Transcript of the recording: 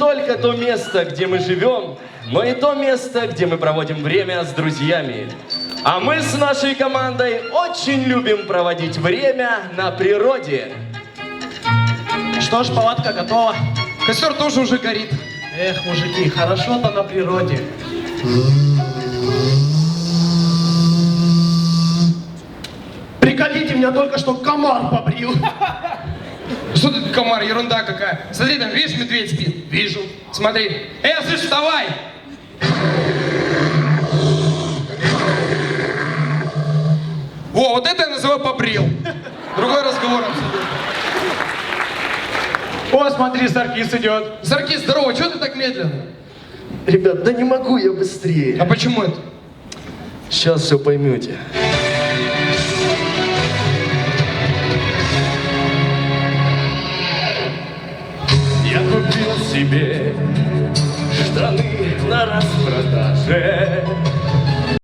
только то место, где мы живем, но и то место, где мы проводим время с друзьями. А мы с нашей командой очень любим проводить время на природе. Что ж, палатка готова. Костер тоже уже горит. Эх, мужики, хорошо-то на природе. Приколите, меня только что комар побрил. Что тут комар, ерунда какая. Смотри, там, видишь, медведь спит? Вижу. Смотри. Слышь, вставай! Во, вот это я называю побрил. Другой разговор абсолютно. О, смотри, Саркис идет. Саркис, здорово, чего ты так медленно? Ребят, да не могу я быстрее. А почему это? Сейчас все поймете. Я купил себе штаны на распродаже.